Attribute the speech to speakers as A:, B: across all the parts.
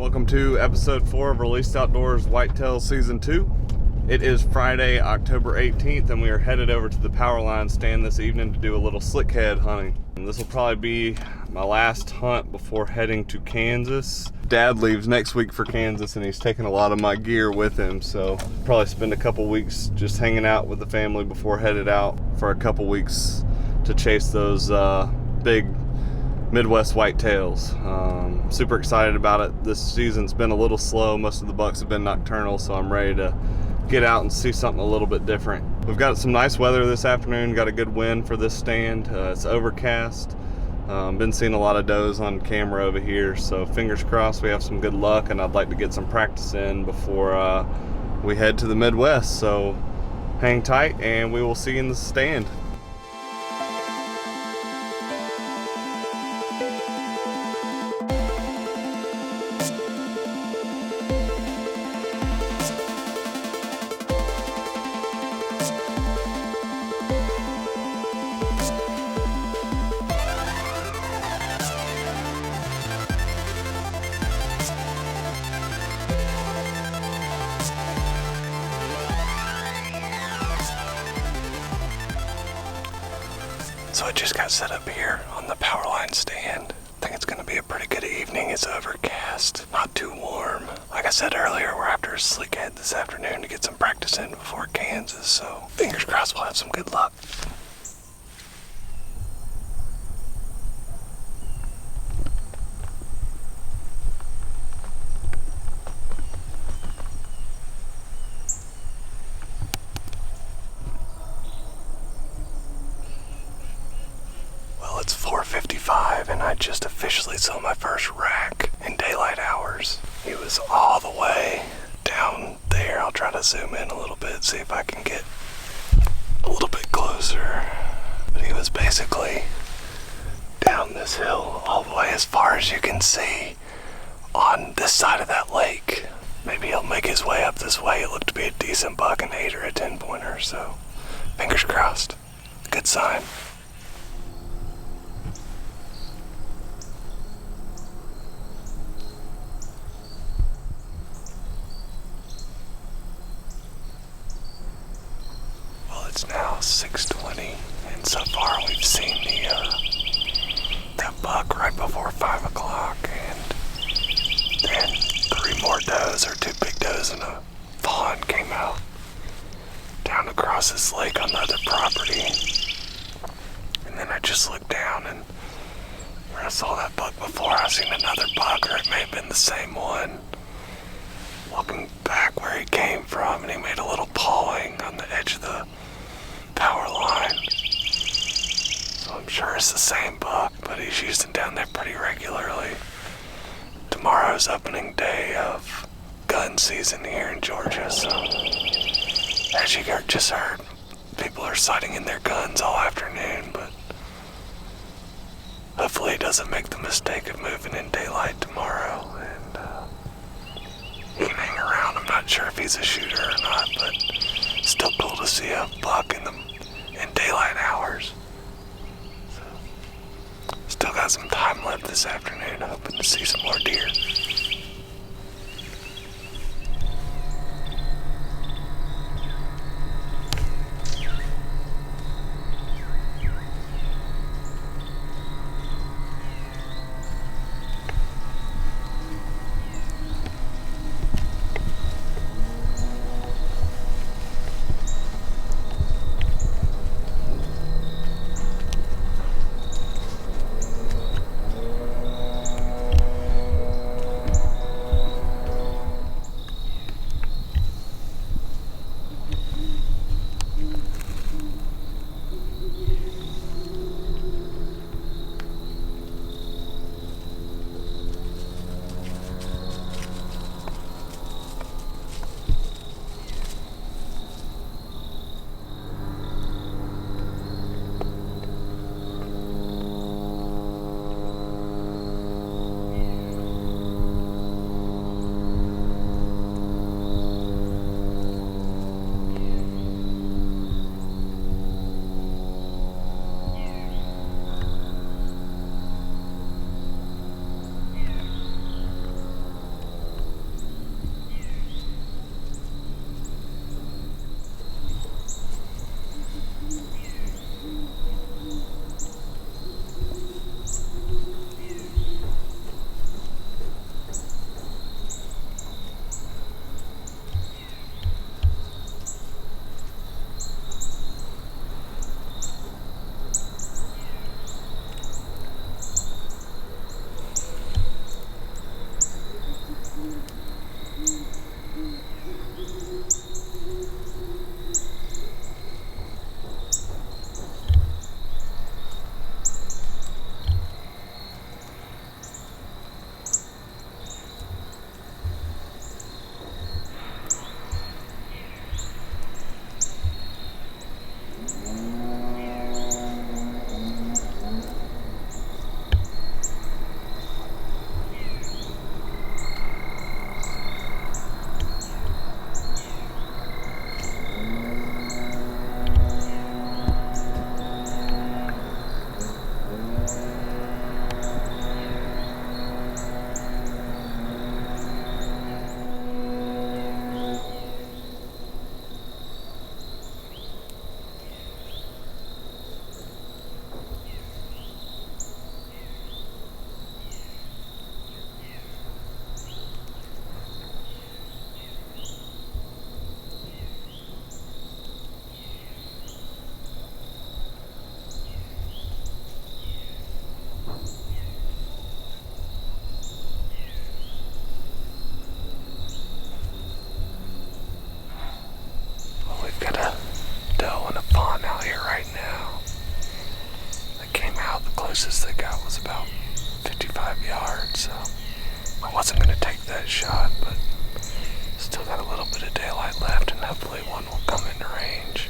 A: Welcome to episode 4 of Released Outdoors Whitetail Season 2. It is Friday, October 18th, and we are headed over to the Powerline stand this evening to do a little slickhead hunting. And this will probably be my last hunt before heading to Kansas. Dad leaves next week for Kansas, and he's taking a lot of my gear with him, so probably spend a couple weeks just hanging out with the family before headed out for a couple weeks to chase those big Midwest whitetails. Super excited about it. This season's been a little slow. Most of the bucks have been nocturnal, so I'm ready to get out and see something a little bit different. We've got some nice weather this afternoon. Got a good wind for this stand. It's overcast. Been seeing a lot of does on camera over here, so fingers crossed we have some good luck, and I'd like to get some practice in before we head to the Midwest. So hang tight and we will see you in the stand.
B: So I just got set up here on the Powerline stand. I think it's going to be a pretty good evening. It's overcast, not too warm. Like I said earlier, we're after a slick head this afternoon to get some practice in before Kansas, so fingers crossed we'll have some good luck. It's 4:55 and I just officially saw my first rack in daylight hours. He was all the way down there. I'll try to zoom in a little bit, see if I can get a little bit closer. But he was basically down this hill all the way as far as you can see on this side of that lake. Maybe he'll make his way up this way. It looked to be a decent buck, an 8 or a 10 pointer, so fingers crossed. Good sign. It's now 6:20, and so far we've seen that buck right before 5 o'clock, and then 3 more does, or 2 big does and a fawn came out down across this lake on the other property. And then I just looked down, and where I saw that buck before, I seen another buck, or it may have been the same one, walking back where he came from, and he made a little pawing on the edge of the power line. So I'm sure it's the same buck, but he's using down there pretty regularly. Tomorrow's opening day of gun season here in Georgia, so as you just heard, people are sighting in their guns all afternoon, but hopefully he doesn't make the mistake of moving in daylight tomorrow, and he can hang around. I'm not sure if he's a shooter or not, but still cool to see a buck in daylight hours. So, still got some time left this afternoon, hoping to see some more deer. closest they got was about 55 yards, so I wasn't going to take that shot, but still got a little bit of daylight left, and hopefully one will come into range.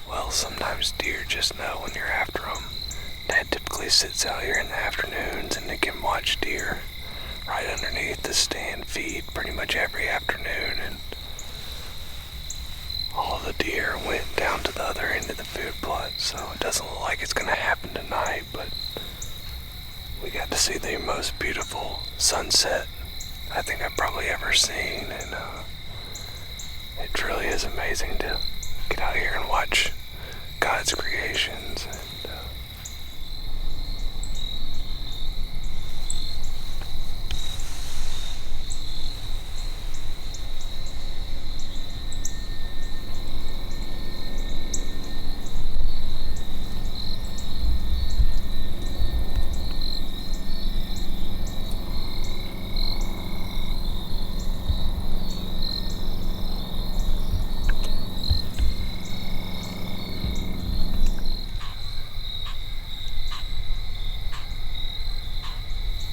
B: Well, sometimes deer just know when you're after them. Dad typically sits out here in the afternoons and they can watch deer right underneath the stand feed pretty much every afternoon, and all of the deer went down to the other end of the food plot, so it doesn't look like it's going to happen tonight, but we got to see the most beautiful sunset I think I've probably ever seen, and it truly is amazing to get out here and watch God's creations.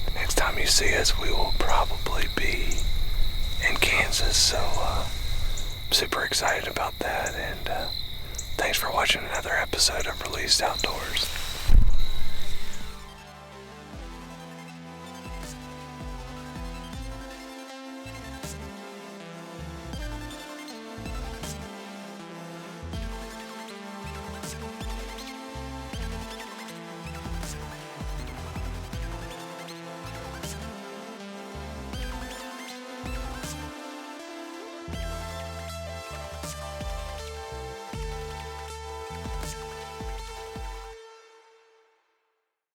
B: And next time you see us, we will probably be in Kansas, so I'm super excited about that, and thanks for watching another episode of Released Outdoors.